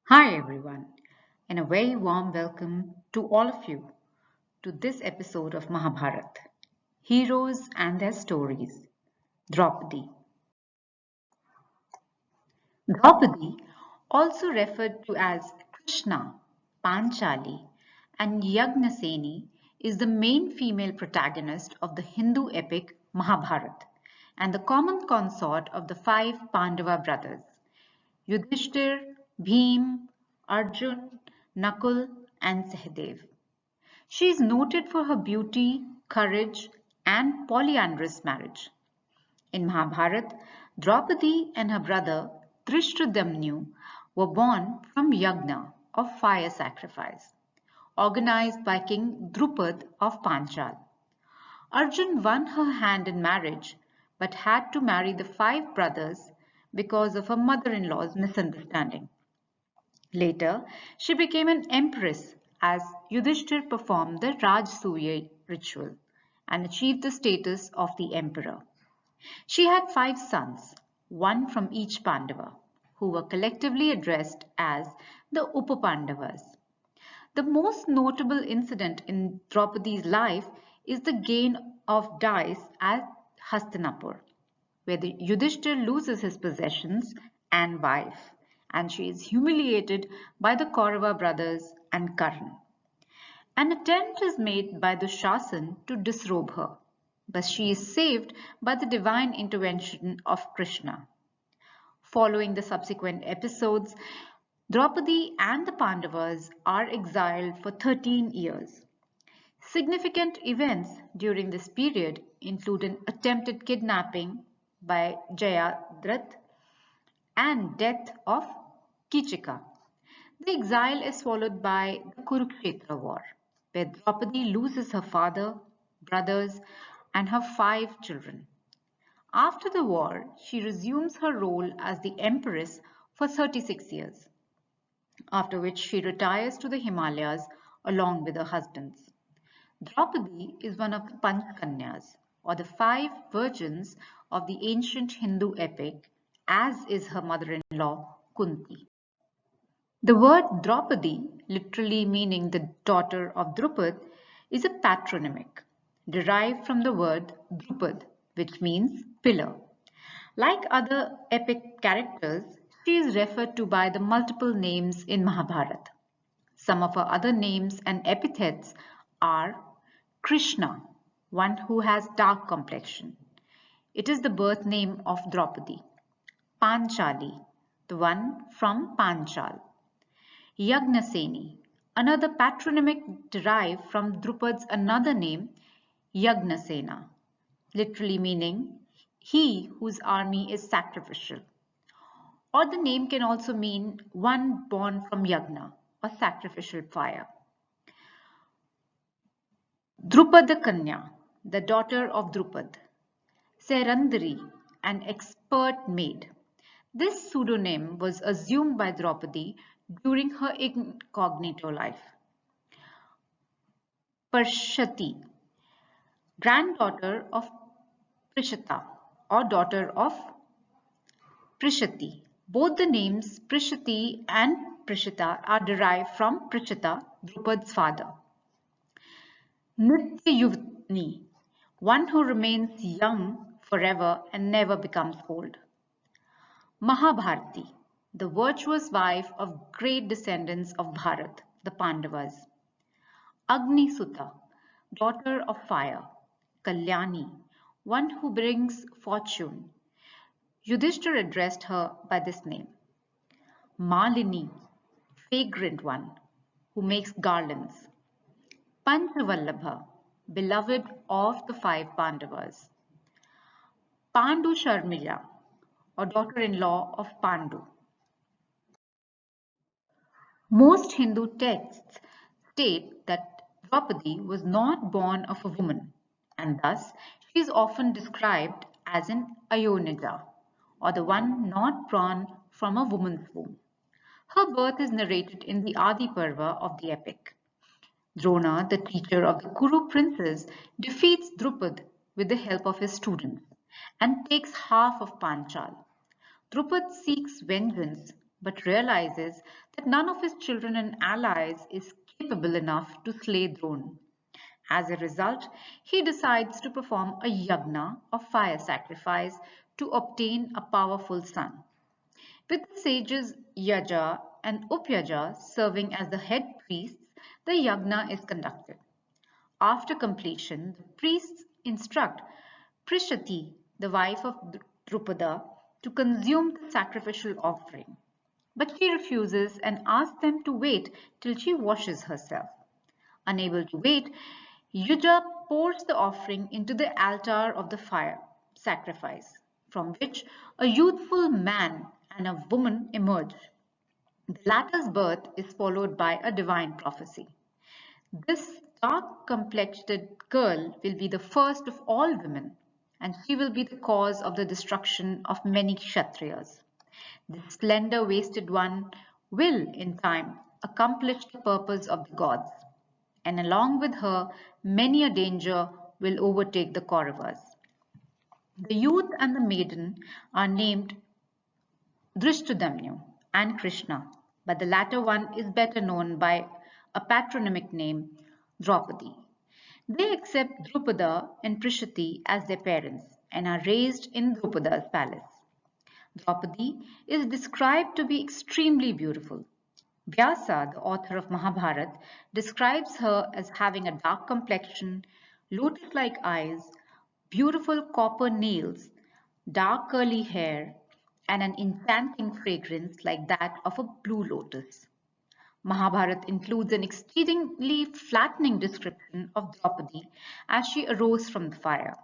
Hi everyone, and a very warm welcome to all of you to this episode of Mahabharat Heroes and Their Stories. Draupadi. Draupadi, also referred to as Krishnaa, Panchali, and Yagyaseni, is the main female protagonist of the Hindu epic Mahabharata and the common consort of the five Pandava brothers Yudhishthira, Bhima, Arjuna, Nakul, and Sahadeva. She is noted for her beauty, courage, and polyandrous marriage. In Mahabharata, Draupadi and her brother Drishtadyumna were born from yagna of fire sacrifice, organized by King Drupad of Panchal. Arjun won her hand in marriage but had to marry the five brothers because of her mother-in-law's misunderstanding. Later, she became an empress as Yudhishthir performed the Rajasuya ritual and achieved the status of the emperor. She had five sons, one from each Pandava, who were collectively addressed as the Upapandavas. The most notable incident in Draupadi's life is the gain of dice at Hastinapur, where the Yudhishthir loses his possessions and wife, and she is humiliated by the Kaurava brothers and Karna. An attempt is made by Dushasana to disrobe her, but she is saved by the divine intervention of Krishna. Following the subsequent episodes, Draupadi and the Pandavas are exiled for 13 years. Significant events during this period include an attempted kidnapping by Jayadratha and death of Kichika. The exile is followed by the Kurukshetra war, where Draupadi loses her father, brothers, and her five children. After the war, she resumes her role as the empress for 36 years, after which she retires to the Himalayas along with her husbands. Draupadi is one of the Panchkanyas, or the five virgins of the ancient Hindu epic, as is her mother-in-law Kunti. The word Draupadi, literally meaning the daughter of Drupad, is a patronymic derived from the word Drupad, which means pillar. Like other epic characters, she is referred to by the multiple names in Mahabharata. Some of her other names and epithets are Krishna, one who has dark complexion. It is the birth name of Draupadi. Panchali, the one from Panchal. Yagnaseni, another patronymic derived from Drupad's another name, Yagnasena, literally meaning he whose army is sacrificial. Or the name can also mean one born from Yagna, or sacrificial fire. Drupada Kanya, the daughter of Drupad. Serandari, an expert maid. This pseudonym was assumed by Draupadi during her incognito life. Parshati, granddaughter of Prishita or daughter of Prishati. Both the names Prishati and Prishita are derived from Prishita, Drupad's father. Nityayuvni, one who remains young forever and never becomes old. Mahabharati, the virtuous wife of great descendants of Bharat, the Pandavas. Agni Sutta, daughter of fire. Kalyani, one who brings fortune. Yudhishthira addressed her by this name. Malini, fragrant one, who makes garlands. Panchavallabha, beloved of the five Pandavas. Pandu Sharmila, or daughter-in-law of Pandu. Most Hindu texts state that Draupadi was not born of a woman, and thus she is often described as an Ayonija, or the one not born from a woman's womb. Her birth is narrated in the Adi Parva of the epic. Drona, the teacher of the Kuru princes, defeats Drupad with the help of his students and takes half of Panchal. Drupad seeks vengeance but realizes that none of his children and allies is capable enough to slay Drona. As a result, he decides to perform a yagna or fire sacrifice to obtain a powerful son. With the sages Yaja and Upyaja serving as the head priests, the yagna is conducted. After completion, the priests instruct Prishati, the wife of Drupada, to consume the sacrificial offering. But she refuses and asks them to wait till she washes herself. Unable to wait, Yuja pours the offering into the altar of the fire sacrifice, from which a youthful man and a woman emerge. The latter's birth is followed by a divine prophecy. This dark complected girl will be the first of all women, and she will be the cause of the destruction of many Kshatriyas. This slender waisted one will, in time, accomplish the purpose of the gods, and along with her, many a danger will overtake the Kauravas. The youth and the maiden are named Drishtadamnu and Krishna, but the latter one is better known by a patronymic name, Draupadi. They accept Drupada and Prishati as their parents and are raised in Drupada's palace. Draupadi is described to be extremely beautiful. Vyasa, the author of Mahabharata, describes her as having a dark complexion, lotus-like eyes, beautiful copper nails, dark curly hair, and an enchanting fragrance like that of a blue lotus. Mahabharata includes an exceedingly flattering description of Draupadi as she arose from the fire.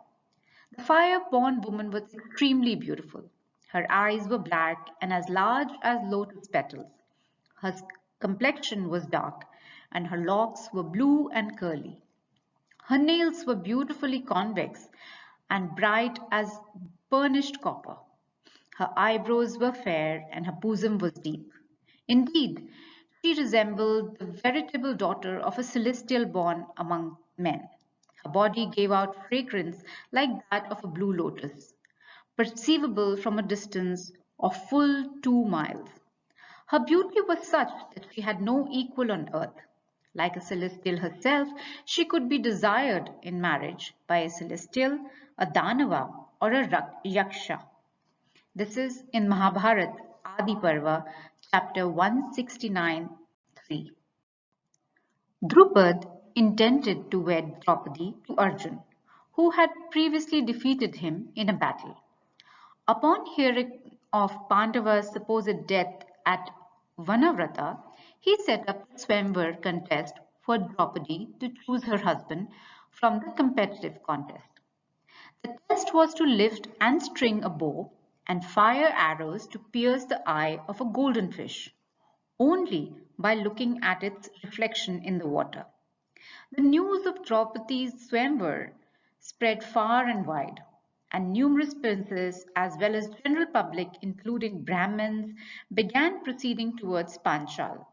The fire-born woman was extremely beautiful. Her eyes were black and as large as lotus petals. Her complexion was dark, and her locks were blue and curly. Her nails were beautifully convex and bright as burnished copper. Her eyebrows were fair, and her bosom was deep. Indeed, she resembled the veritable daughter of a celestial born among men. Her body gave out fragrance like that of a blue lotus, perceivable from a distance of full 2 miles. Her beauty was such that she had no equal on earth. Like a celestial herself, she could be desired in marriage by a celestial, a Danava, or a Yaksha. This is in Mahabharat Adi Parva, chapter 169-3. Drupad intended to wed Draupadi to Arjun, who had previously defeated him in a battle. Upon hearing of Pandava's supposed death at Vanavrata, he set up a Swamvar contest for Draupadi to choose her husband from the competitive contest. The test was to lift and string a bow and fire arrows to pierce the eye of a golden fish, only by looking at its reflection in the water. The news of Draupadi's Swamvar spread far and wide, and numerous princes as well as general public, including Brahmins, began proceeding towards Panchal.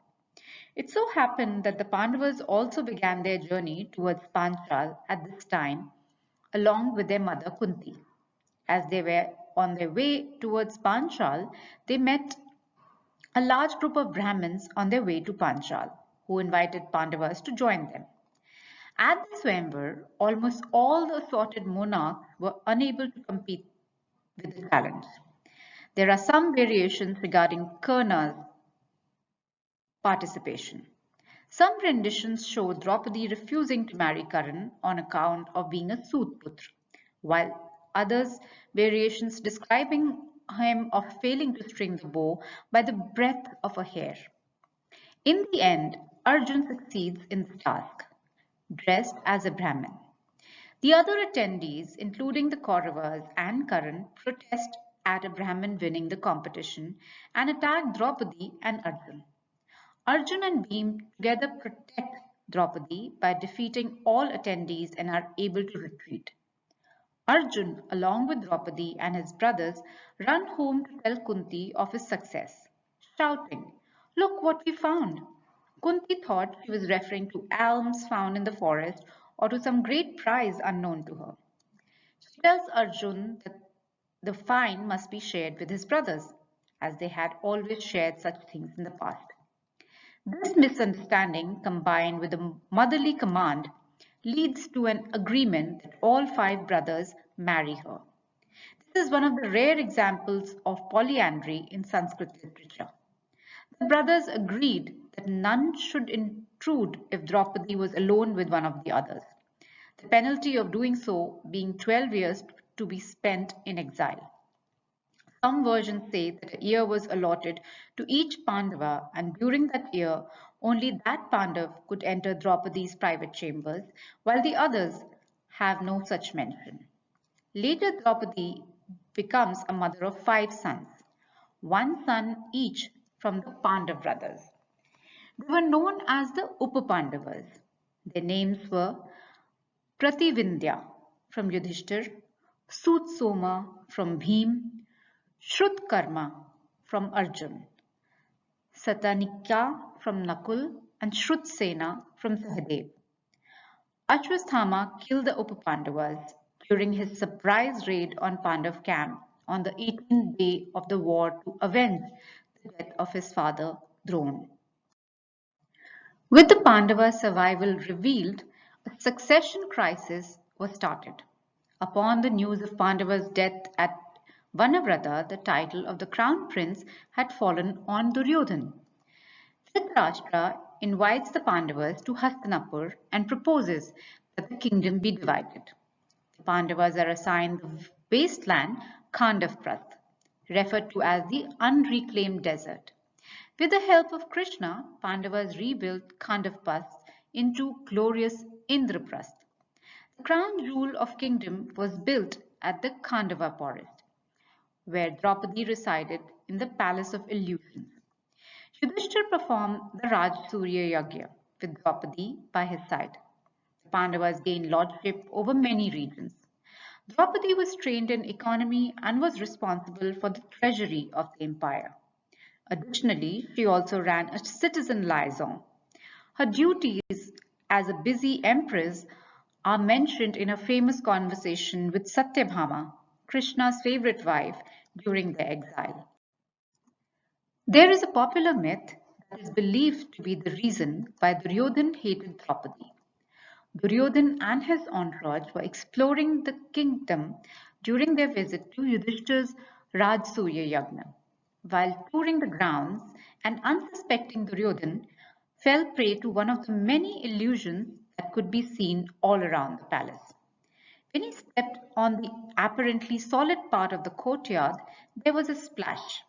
It so happened that the Pandavas also began their journey towards Panchal at this time, along with their mother Kunti. As they were on their way towards Panchal, they met a large group of Brahmins on their way to Panchal, who invited Pandavas to join them. At the Swamvar, almost all the assorted monarchs were unable to compete with the challenge. There are some variations regarding Karna's participation. Some renditions show Draupadi refusing to marry Karan on account of being a Sutputra, while others variations describing him of failing to string the bow by the breadth of a hair. In the end, Arjun succeeds in the task, dressed as a Brahmin. The other attendees, including the Kauravas and Karan, protest at a Brahmin winning the competition and attack Draupadi and Arjun. Arjun and Bhim together protect Draupadi by defeating all attendees and are able to retreat. Arjun, along with Draupadi and his brothers, run home to tell Kunti of his success, shouting, "Look what we found!" Kunti thought she was referring to alms found in the forest or to some great prize unknown to her. She tells Arjun that the find must be shared with his brothers, as they had always shared such things in the past. This misunderstanding, combined with a motherly command, leads to an agreement that all five brothers marry her. This is one of the rare examples of polyandry in Sanskrit literature. The brothers agreed that none should intrude if Draupadi was alone with one of the others, the penalty of doing so being 12 years to be spent in exile. Some versions say that a year was allotted to each Pandava, and during that year, only that Pandav could enter Draupadi's private chambers, while the others have no such mention. Later, Draupadi becomes a mother of five sons, one son each from the Pandav brothers. They were known as the Upapandavas. Their names were Prativindya from Yudhishthir, Sutsoma from Bhim, Shrutkarma from Arjun, Satanika from Nakul, and Shrutsena from Sahadeva. Ashwasthama killed the Upapandavas during his surprise raid on Pandav camp on the 18th day of the war to avenge the death of his father Drona. With the Pandava survival revealed, a succession crisis was started. Upon the news of Pandava's death at Vanavrata, the title of the crown prince had fallen on Duryodhan. Dhritarashtra invites the Pandavas to Hastinapur and proposes that the kingdom be divided. The Pandavas are assigned the wasteland Khandavprasth, referred to as the unreclaimed desert. With the help of Krishna, Pandavas rebuilt Khandavprasth into glorious Indraprasth. The crown jewel of kingdom was built at the Khandava forest, where Draupadi resided in the palace of illusions. Yudhishthira performed the Rajsurya Yagya with Draupadi by his side. The Pandavas gained lordship over many regions. Draupadi was trained in economy and was responsible for the treasury of the empire. Additionally, she also ran a citizen liaison. Her duties as a busy empress are mentioned in a famous conversation with Satyabhama, Krishna's favorite wife, during their exile. There is a popular myth that is believed to be the reason why Duryodhan hated Draupadi. Duryodhan and his entourage were exploring the kingdom during their visit to Yudhishthir's Rajsuya Yagna. While touring the grounds, an unsuspecting Duryodhan fell prey to one of the many illusions that could be seen all around the palace. When he stepped on the apparently solid part of the courtyard, there was a splash,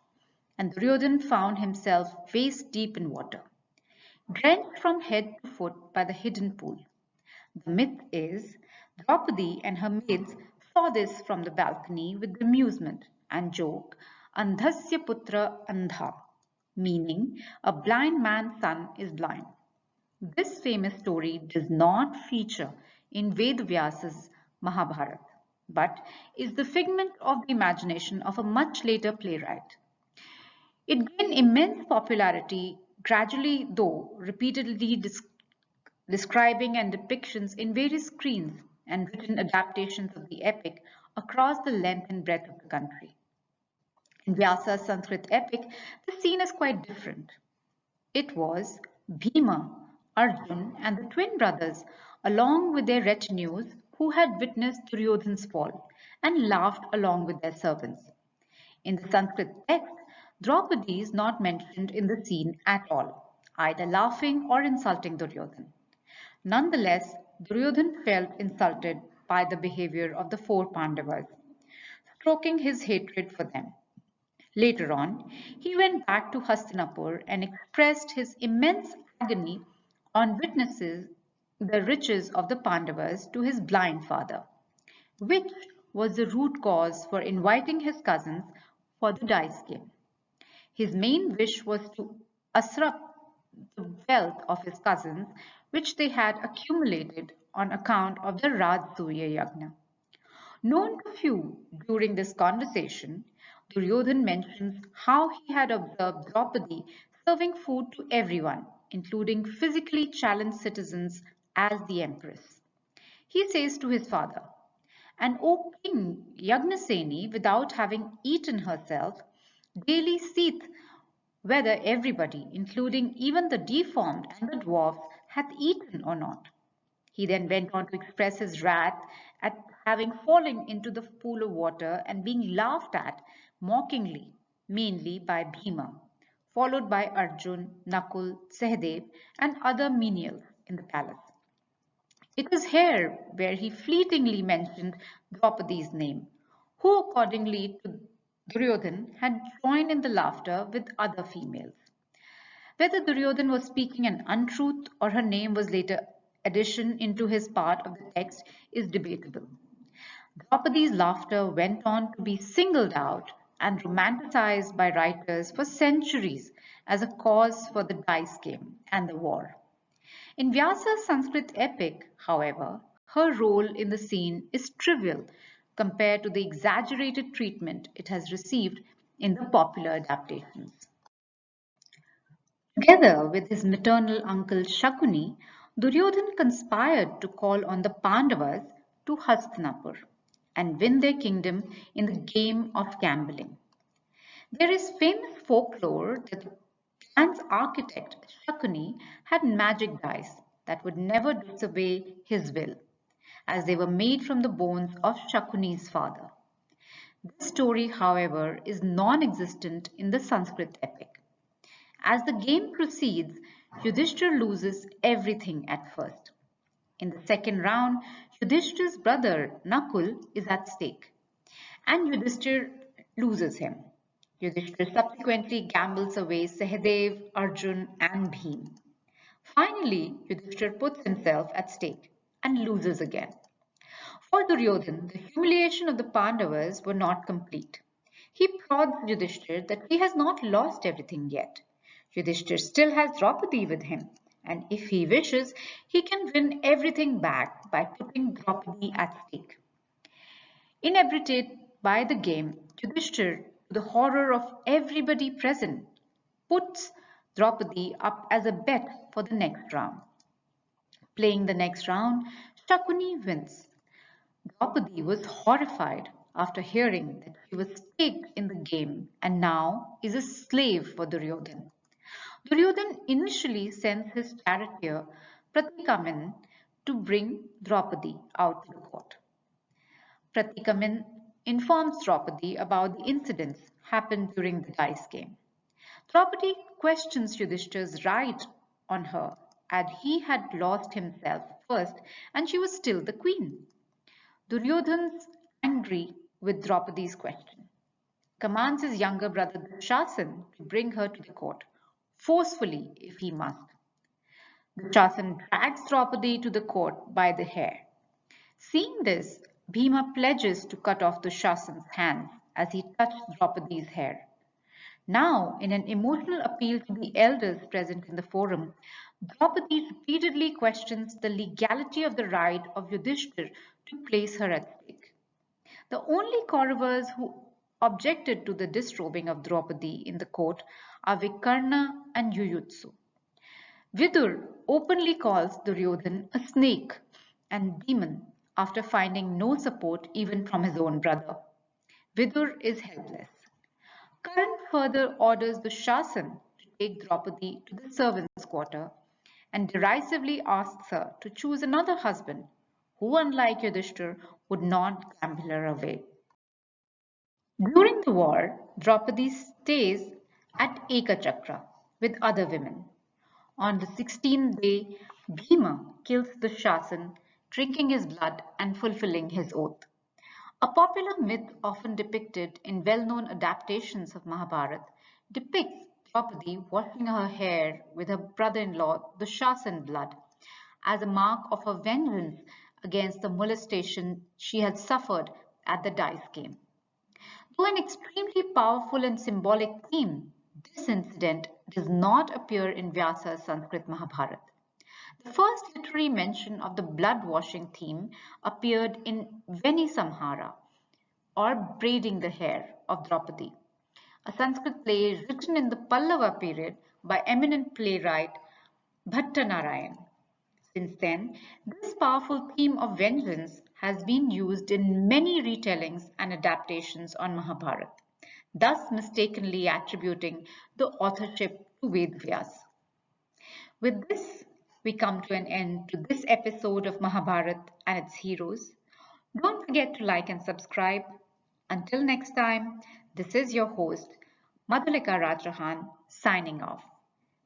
and Duryodhan found himself waist deep in water, drenched from head to foot by the hidden pool. The myth is Draupadi and her maids saw this from the balcony with amusement and joke, Andhasya putra andha, meaning a blind man's son is blind. This famous story does not feature in Vedvyasa's Mahabharata, but is the figment of the imagination of a much later playwright. It gained immense popularity gradually, though repeatedly describing and depictions in various screens and written adaptations of the epic across the length and breadth of the country. In Vyasa's Sanskrit epic, the scene is quite different. It was Bhima, Arjun, and the twin brothers, along with their retinues, who had witnessed Duryodhan's fall and laughed along with their servants. In the Sanskrit text, Draupadi is not mentioned in the scene at all, either laughing or insulting Duryodhan. Nonetheless, Duryodhan felt insulted by the behavior of the four Pandavas, stroking his hatred for them. Later on, he went back to Hastinapur and expressed his immense agony on witnessing the riches of the Pandavas to his blind father, which was the root cause for inviting his cousins for the dice game. His main wish was to usurp the wealth of his cousins, which they had accumulated on account of the Rajsuya Yagna. Known to few during this conversation, Duryodhan mentions how he had observed Draupadi serving food to everyone, including physically challenged citizens, as the empress. He says to his father, "And O king, Yagnaseni, without having eaten herself, daily seeth whether everybody, including even the deformed and the dwarfs, had eaten or not. He then went on to express his wrath at having fallen into the pool of water and being laughed at mockingly, mainly by Bhima, followed by Arjun, Nakul, Sahadeva, and other menials in the palace. It was here where he fleetingly mentioned Draupadi's name, who, accordingly to Duryodhan, had joined in the laughter with other females. Whether Duryodhan was speaking an untruth or her name was later addition into his part of the text is debatable. Draupadi's laughter went on to be singled out and romanticized by writers for centuries as a cause for the dice game and the war. In Vyasa's Sanskrit epic, however, her role in the scene is trivial compared to the exaggerated treatment it has received in the popular adaptations. Together with his maternal uncle Shakuni, Duryodhan conspired to call on the Pandavas to Hastinapur and win their kingdom in the game of gambling. There is famous folklore that the plan's architect Shakuni had magic dice that would never disobey his will, as they were made from the bones of Shakuni's father. This story, however, is non-existent in the Sanskrit epic. As the game proceeds, Yudhishthira loses everything at first. In the second round, Yudhishthira's brother Nakul is at stake, and Yudhishthira loses him. Yudhishthira subsequently gambles away Sahadev, Arjun, and Bhim. Finally, Yudhishthira puts himself at stake and loses again. For Duryodhan, the humiliation of the Pandavas were not complete. He prods Yudhishthira that he has not lost everything yet. Yudhishthira still has Draupadi with him, and if he wishes, he can win everything back by putting Draupadi at stake. Inebriated by the game, Yudhishthira, to the horror of everybody present, puts Draupadi up as a bet for the next round. Playing the next round, Shakuni wins. Draupadi was horrified after hearing that she was staked in the game and now is a slave for Duryodhan. Duryodhan initially sends his charioteer Pratikaman to bring Draupadi out to the court. Pratikaman informs Draupadi about the incidents happened during the dice game. Draupadi questions Yudhishthira's right on her, as he had lost himself first and she was still the queen. Duryodhan's angry with Draupadi's question, commands his younger brother Dushasan to bring her to the court, forcefully if he must. Dushasan drags Draupadi to the court by the hair. Seeing this, Bhima pledges to cut off Dushasan's hands as he touched Draupadi's hair. Now, in an emotional appeal to the elders present in the forum, Draupadi repeatedly questions the legality of the right of Yudhishthira to place her at stake. The only Kauravas who objected to the disrobing of Draupadi in the court are Vikarna and Yuyutsu. Vidur openly calls Duryodhan a snake and demon after finding no support even from his own brother. Vidur is helpless. Karan further orders Dushasan to take Draupadi to the servants' quarter and derisively asks her to choose another husband who, unlike Yudhishthira, would not gamble her away. During the war, Draupadi stays at Ekachakra with other women. On the 16th day, Bhima kills Dushasan, drinking his blood and fulfilling his oath. A popular myth often depicted in well-known adaptations of Mahabharata depicts Draupadi washing her hair with her brother-in-law Dushasan blood as a mark of her vengeance against the molestation she had suffered at the dice game. Though an extremely powerful and symbolic theme, this incident does not appear in Vyasa's Sanskrit Mahabharata. The first literary mention of the blood-washing theme appeared in Veni Samhara, or Braiding the Hair of Draupadi, a Sanskrit play written in the Pallava period by eminent playwright Bhattanarayan. Since then, this powerful theme of vengeance has been used in many retellings and adaptations on Mahabharata. thus mistakenly attributing the authorship to Vedvyas. With this, we come to an end to this episode of Mahabharat and its heroes. Don't forget to like and subscribe. Until next time, this is your host, Madhulika Rajrahan, signing off.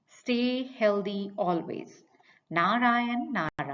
Stay healthy always. Narayan Narayan.